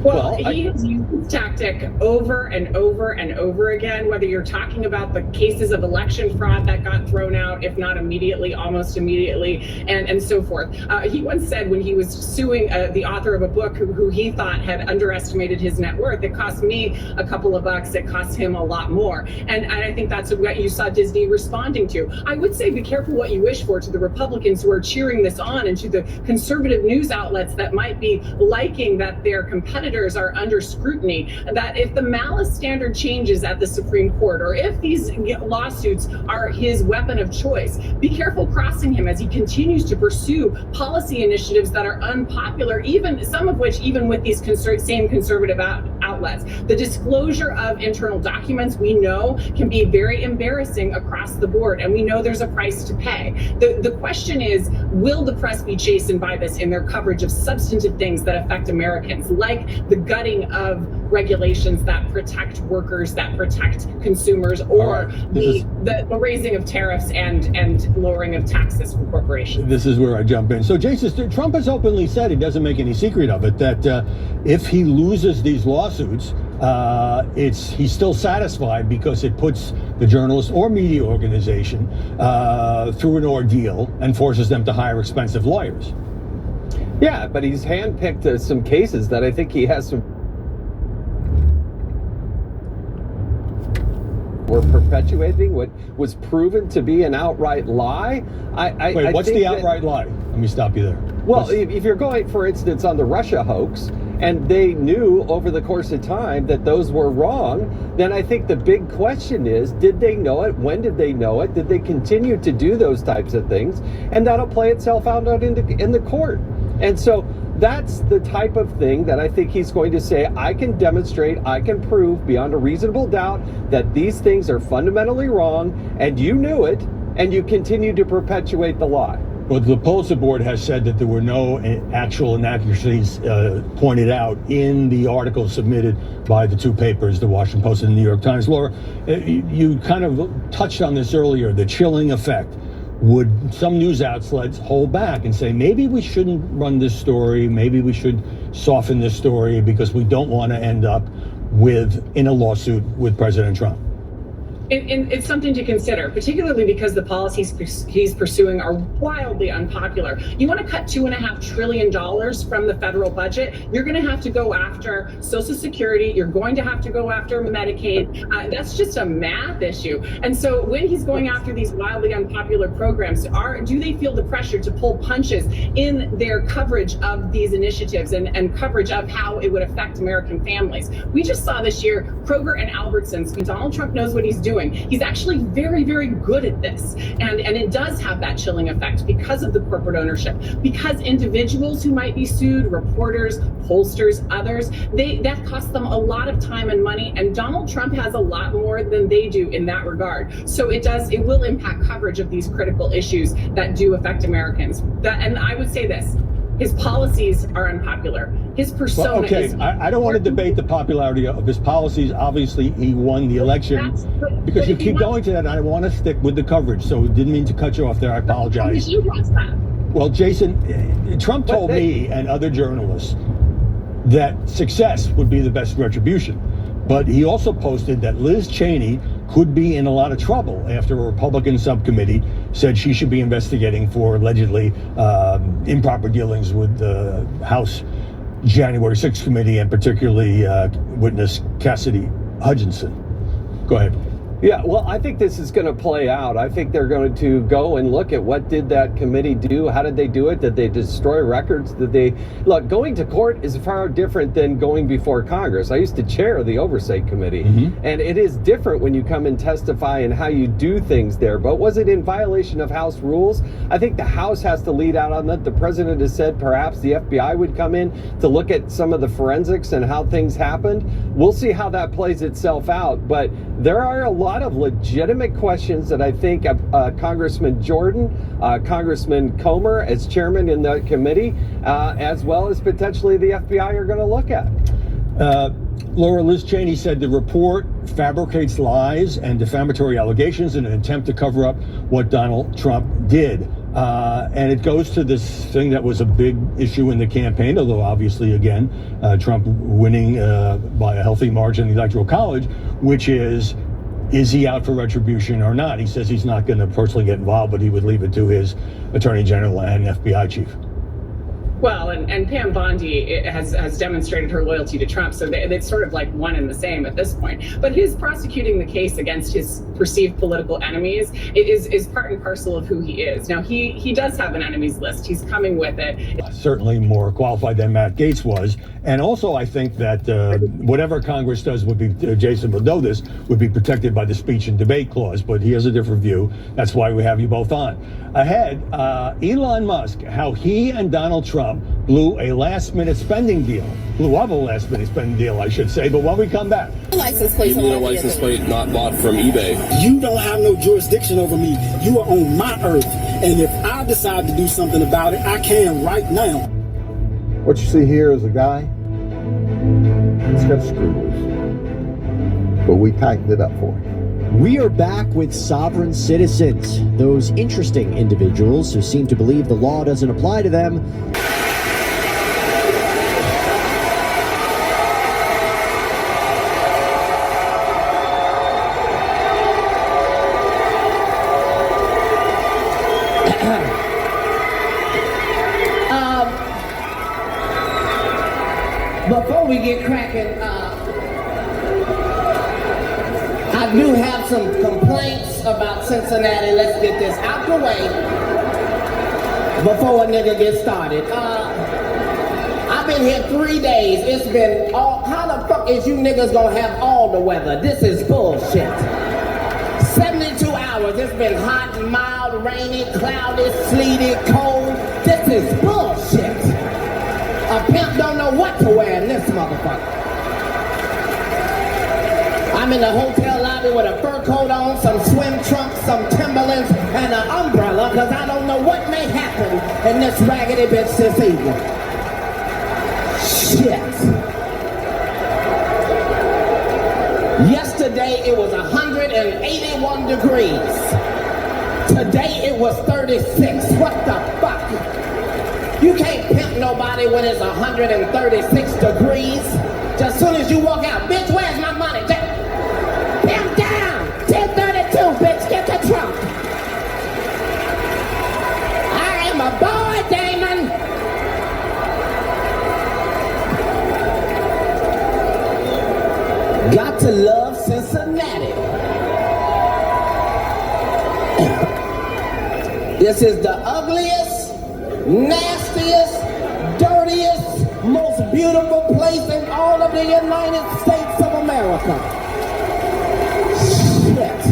Well, he has used this tactic over and over and over again, whether you're talking about the cases of election fraud that got thrown out, if not immediately, almost immediately, and so forth. He once said when he was suing the author of a book who he thought had underestimated his net worth, it cost me a couple of bucks, it cost him a lot more. And I think that's what you saw Disney responding to. I would say be careful what you wish for to the Republicans who are cheering this on, and to the conservative news outlets that might be liking that their competitors are under scrutiny, that if the malice standard changes at the Supreme Court, or if these lawsuits are his weapon of choice, be careful crossing him as he continues to pursue policy initiatives that are unpopular, even some of which, even with these same conservative outlets. The disclosure of internal documents, we know, can be very embarrassing across the board, and we know there's a price to pay. The question is, will the press be chastened by this in their coverage of substantive things that affect Americans, like the gutting of regulations that protect workers, that protect consumers, or the raising of tariffs and lowering of taxes for corporations? This is where I jump in. So, Jason, Trump has openly said, he doesn't make any secret of it, that if he loses these lawsuits, he's still satisfied because it puts the journalist or media organization through an ordeal and forces them to hire expensive lawyers. Yeah, but he's handpicked some cases that I think he has some. We're perpetuating what was proven to be an outright lie. Wait, what's the outright lie? Let me stop you there. Well, if you're going, for instance, on the Russia hoax, and they knew over the course of time that those were wrong, then I think the big question is, did they know it? When did they know it? Did they continue to do those types of things? And that'll play itself out in the court. And so that's the type of thing that I think he's going to say, I can demonstrate, I can prove beyond a reasonable doubt that these things are fundamentally wrong, and you knew it, and you continue to perpetuate the lie. Well, the Pulitzer Board has said that there were no actual inaccuracies pointed out in the article submitted by the two papers, the Washington Post and the New York Times. Laura, you kind of touched on this earlier, the chilling effect. Would some news outlets hold back and say, maybe we shouldn't run this story, maybe we should soften this story because we don't want to end up in a lawsuit with President Trump? It's something to consider, particularly because the policies he's pursuing are wildly unpopular. You want to cut $2.5 trillion from the federal budget, you're going to have to go after Social Security, you're going to have to go after Medicaid. That's just a math issue. And so when he's going after these wildly unpopular programs, do they feel the pressure to pull punches in their coverage of these initiatives and coverage of how it would affect American families? We just saw this year Kroger and Albertsons. Donald Trump knows what he's doing. He's actually very, very good at this. And it does have that chilling effect because of the corporate ownership, because individuals who might be sued, reporters, pollsters, others, that costs them a lot of time and money. And Donald Trump has a lot more than they do in that regard. So it will impact coverage of these critical issues that do affect Americans. And I would say this. His policies are unpopular. His persona is... I don't want to debate the popularity of his policies. Obviously, he won the election. Because you keep going to that, and I want to stick with the coverage. So didn't mean to cut you off there. I apologize. Well, Jason, Trump told me and other journalists that success would be the best retribution. But he also posted that Liz Cheney could be in a lot of trouble after a Republican subcommittee said she should be investigating for allegedly improper dealings with the House January 6th committee, and particularly witness Cassidy Hutchinson. Go ahead. Yeah, well, I think this is going to play out. I think they're going to go and look at what did that committee do? How did they do it? Did they destroy records? Look, going to court is far different than going before Congress. I used to chair the Oversight Committee, and it is different when you come and testify and how you do things there. But was it in violation of House rules? I think the House has to lead out on that. The president has said perhaps the FBI would come in to look at some of the forensics and how things happened. We'll see how that plays itself out. But there are a lot of legitimate questions that I think Congressman Jordan, Congressman Comer as chairman in the committee, as well as potentially the FBI are going to look at. Laura, Liz Cheney said the report fabricates lies and defamatory allegations in an attempt to cover up what Donald Trump did. And it goes to this thing that was a big issue in the campaign, although obviously, again, Trump winning by a healthy margin in the Electoral College, which is he out for retribution or not? He says he's not going to personally get involved, but he would leave it to his attorney general and FBI chief. Well, and Pam Bondi has demonstrated her loyalty to Trump, so it's sort of like one and the same at this point. But his prosecuting the case against his perceived political enemies is part and parcel of who he is. Now, he does have an enemies list. He's coming with it. Certainly more qualified than Matt Gaetz was. And also, I think that whatever Congress does would be, Jason will know this, would be protected by the speech and debate clause. But he has a different view. That's why we have you both on. Ahead, Elon Musk, how he and Donald Trump blew a last-minute spending deal. Blew up a last-minute spending deal, I should say. But when we come back, license plate. You need a license plate not bought from eBay. You don't have no jurisdiction over me. You are on my earth, and if I decide to do something about it, I can right now. What you see here is a guy that's got a screw loose, but we tightened it up for him. We are back with sovereign citizens, those interesting individuals who seem to believe the law doesn't apply to them. Before we get cracking, I do have some complaints about Cincinnati. Let's get this out the way before a nigga gets started. I've been here 3 days. It's been all, how the fuck is you niggas gonna have all the weather? This is bullshit. 72 hours, it's been hot, mild, rainy, cloudy, sleety, cold. This is bullshit. A pimp don't know what to wear in this motherfucker. I'm in the hotel lobby with a fur coat on, some swim trunks, some Timberlands, and an umbrella, because I don't know what may happen in this raggedy bitch this evening. Shit. Yesterday it was 181 degrees. Today it was 36. What the fuck? You can't pimp nobody when it's 136 degrees. Just soon as you walk out, bitch, where's my money? Pimp down! 1032, bitch, get the trunk. I am a boy, Damon. Got to love Cincinnati. This is the ugliest, nastiest, dirtiest, most beautiful place in all of the United States of America. Shit.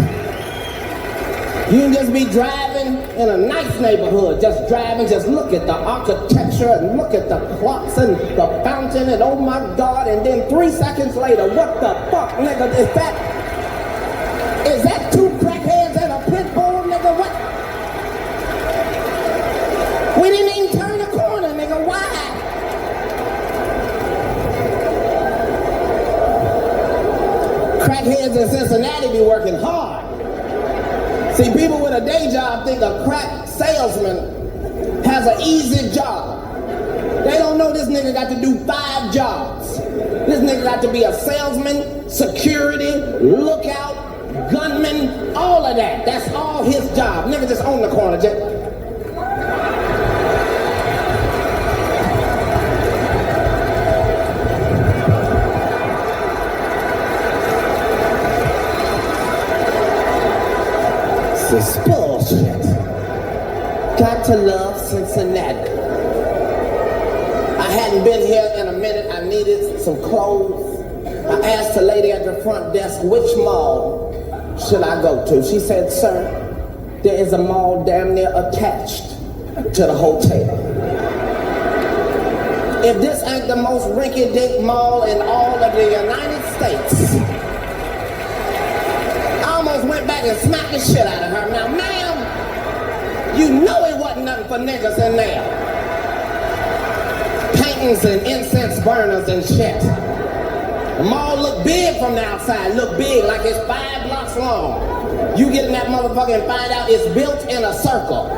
You can just be driving in a nice neighborhood, just driving, just look at the architecture and look at the clocks and the fountain and oh my God, and then 3 seconds later, what the fuck, nigga, is that two crackheads and a pit bull, nigga, what? We didn't even turn the corner, nigga, why? Crackheads in Cincinnati be working hard. See, people with a day job think a crack salesman has an easy job. They don't know this nigga got to do 5 jobs. This nigga got to be a salesman, security, lookout, gunman, all of that. That's all his job. Nigga just on the corner, just... This bullshit. Got to love Cincinnati. I hadn't been here in a minute. I needed some clothes. I asked the lady at the front desk, which mall should I go to? She said, sir, there is a mall damn near attached to the hotel. If this ain't the most rinky-dink mall in all of the United States, went back and smacked the shit out of her. Now, ma'am, you know it wasn't nothing for niggas in there. Paintings and incense burners and shit. The mall look big from the outside, look big like it's 5 blocks long. You get in that motherfucker and find out it's built in a circle.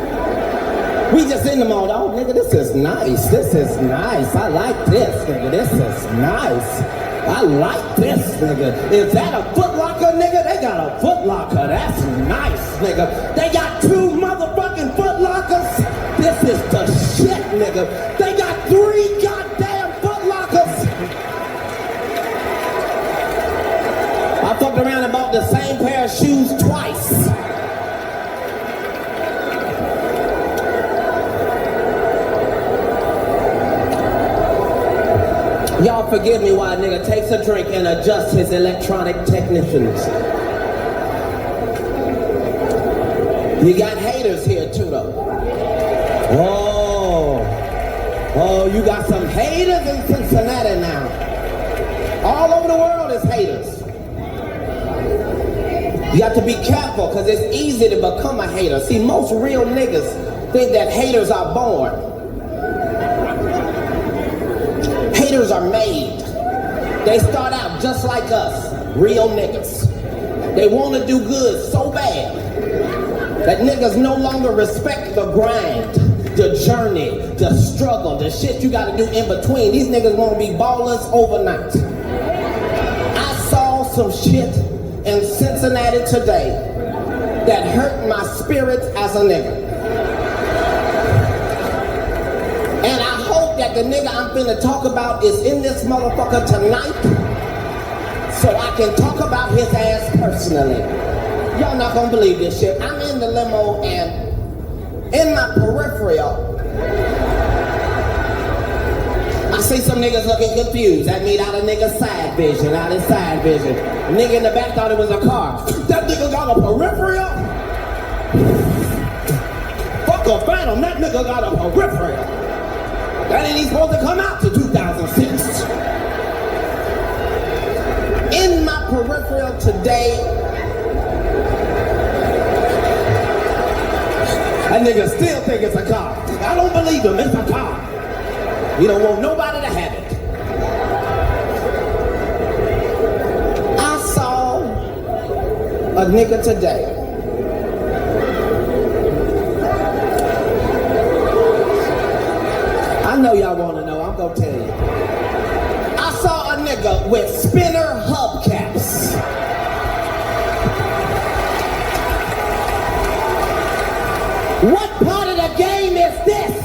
We just in the mall, oh nigga, this is nice, this is nice. I like this, nigga, this is nice. I like this, nigga. Is that a Foot Locker, nigga? They got a Foot Locker, that's nice, nigga. They got 2 motherfucking Foot Lockers. This is the shit, nigga. They got 3 goddamn Foot Lockers. I fucked around and bought the same pair of shoes twice. Y'all forgive me while a nigga takes a drink and adjusts his electronic technicians. You got haters here too though. Oh, you got some haters in Cincinnati now. All over the world is haters. You have to be careful because it's easy to become a hater. See, most real niggas think that haters are born. Haters are made. They start out just like us, real niggas. They want to do good so bad that niggas no longer respect the grind, the journey, the struggle, the shit you gotta do in between. These niggas want to be ballers overnight. I saw some shit in Cincinnati today that hurt my spirit as a nigga. And I hope that the nigga I'm finna talk about is in this motherfucker tonight so I can talk about his ass personally. Y'all not gonna believe this shit. I'm in the limo and in my peripheral, I see some niggas looking confused. That mean out of nigga's side vision, out of side vision. The nigga in the back thought it was a car. That nigga got a peripheral? Fuck a phantom, that nigga got a peripheral. That ain't even supposed to come out to 2006. In my peripheral today, that nigga still think it's a car. I don't believe him, it's a car. You don't want nobody to have it. I saw a nigga today. I know y'all want to know, I'm gonna tell you. I saw a nigga with spinner hubcaps. What part of the game is this?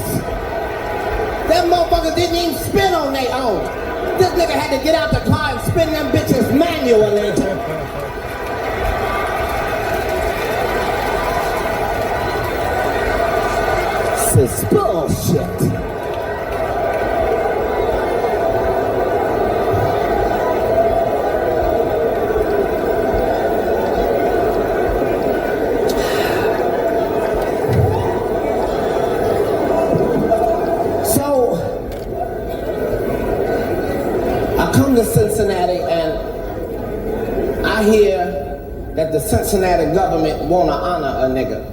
Them motherfuckers didn't even spin on their own. This nigga had to get out the car and spin them bitches manually. This is bullshit. To Cincinnati and I hear that the Cincinnati government want to honor a nigga.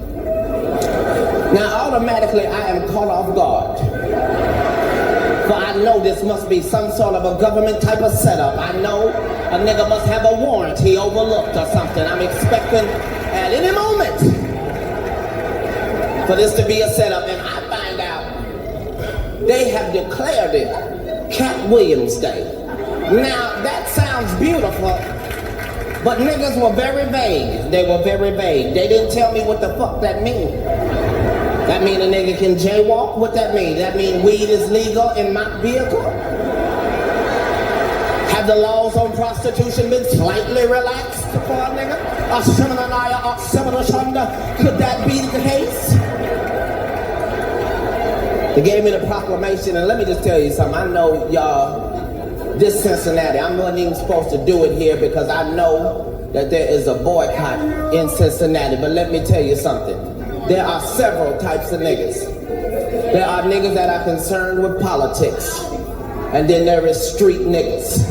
Now automatically I am caught off guard. For I know this must be some sort of a government type of setup. I know a nigga must have a warrant he overlooked or something. I'm expecting at any moment for this to be a setup, and I find out they have declared it Cat Williams Day. Now, that sounds beautiful, but niggas were very vague. They were very vague. They didn't tell me what the fuck that mean. That mean a nigga can jaywalk? What that mean? That mean weed is legal in my vehicle? Have the laws on prostitution been slightly relaxed for a nigga? Could that be the case? They gave me the proclamation, and let me just tell you something. I know y'all, this Cincinnati, I wasn't even supposed to do it here because I know that there is a boycott in Cincinnati. But let me tell you something. There are several types of niggas. There are niggas that are concerned with politics. And then there is street niggas.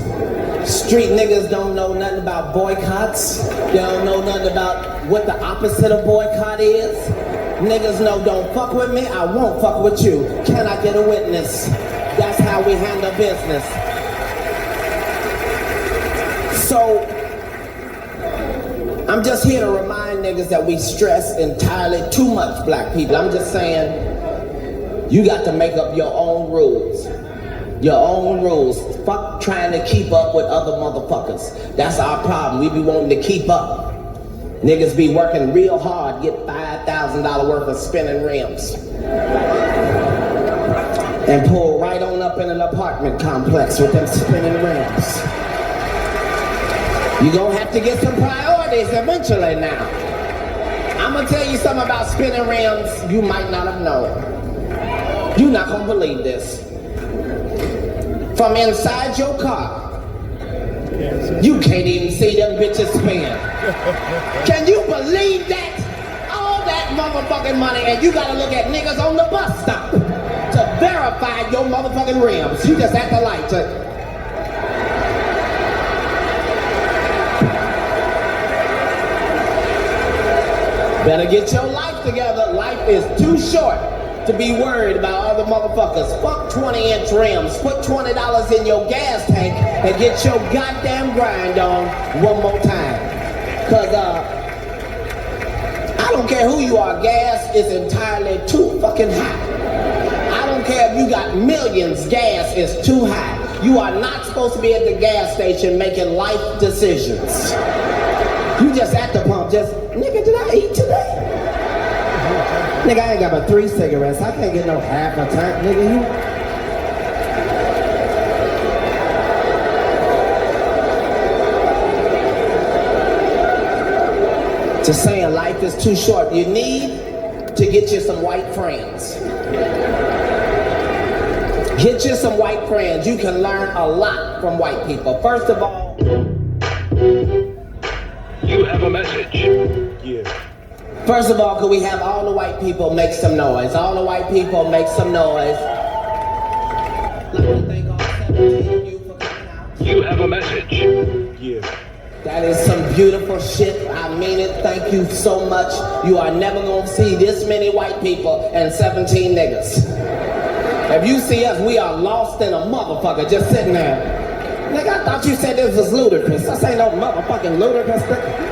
Street niggas don't know nothing about boycotts. They don't know nothing about what the opposite of boycott is. Niggas know, don't fuck with me, I won't fuck with you. Can I get a witness? That's how we handle business. So, I'm just here to remind niggas that we stress entirely too much, black people. I'm just saying, you got to make up your own rules. Your own rules. Fuck trying to keep up with other motherfuckers. That's our problem. We be wanting to keep up. Niggas be working real hard, get $5,000 worth of spinning rims. And pull right on up in an apartment complex with them spinning rims. You gonna have to get some priorities eventually now. I'm gonna tell you something about spinning rims you might not have known. You're not gonna believe this. From inside your car, you can't even see them bitches spin. Can you believe that? All that motherfucking money, and you gotta look at niggas on the bus stop to verify your motherfucking rims. You just at the light. Better get your life together. Life is too short to be worried about other motherfuckers. Fuck 20-inch rims. Put $20 in your gas tank and get your goddamn grind on one more time. Cause I don't care who you are, gas is entirely too fucking high. I don't care if you got millions, gas is too high. You are not supposed to be at the gas station making life decisions. You just at the pump, just, nigga, did I eat today? Nigga, I ain't got but 3 cigarettes. I can't get no half a tank, nigga. Just saying, life is too short. You need to get you some white friends. Get you some white friends. You can learn a lot from white people. First of all, you have a message. Yeah. First of all, could we have all the white people make some noise? All the white people make some noise. You have a message. Yeah. That is some beautiful shit. I mean it. Thank you so much. You are never gonna see this many white people and 17 niggas. If you see us, we are lost in a motherfucker just sitting there. Nigga, I thought you said this was ludicrous. This ain't no motherfucking ludicrous thing.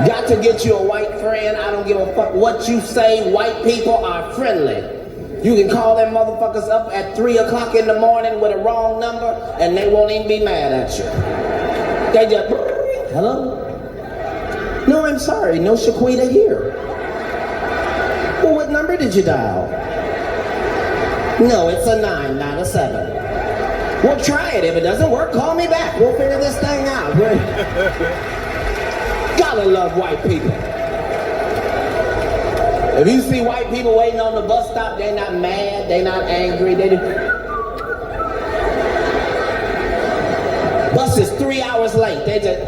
Got to get you a white friend. I don't give a fuck what you say. White people are friendly. You can call them motherfuckers up at 3 o'clock in the morning with a wrong number and they won't even be mad at you. They just, hello? No, I'm sorry, no Shaquita here. Well, what number did you dial? No, it's a 9, not a 7. Well, try it. If it doesn't work, call me back. We'll figure this thing out. Gotta love white people. If you see white people waiting on the bus stop, they're not mad, they're not angry. Bus is 3 hours late. They just,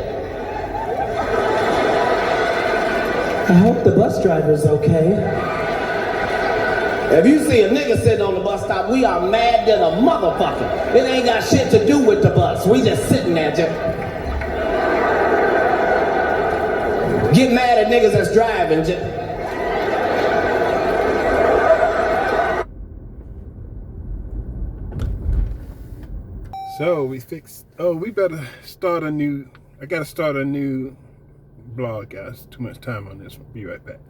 I hope the bus driver's okay. If you see a nigga sitting on the bus stop, we are mad than a motherfucker. It ain't got shit to do with the bus. We just sitting there just. Get mad at niggas that's driving just. So we fixed, we better start a new, I gotta start a new blog, guys. Too much time on this one. Be right back.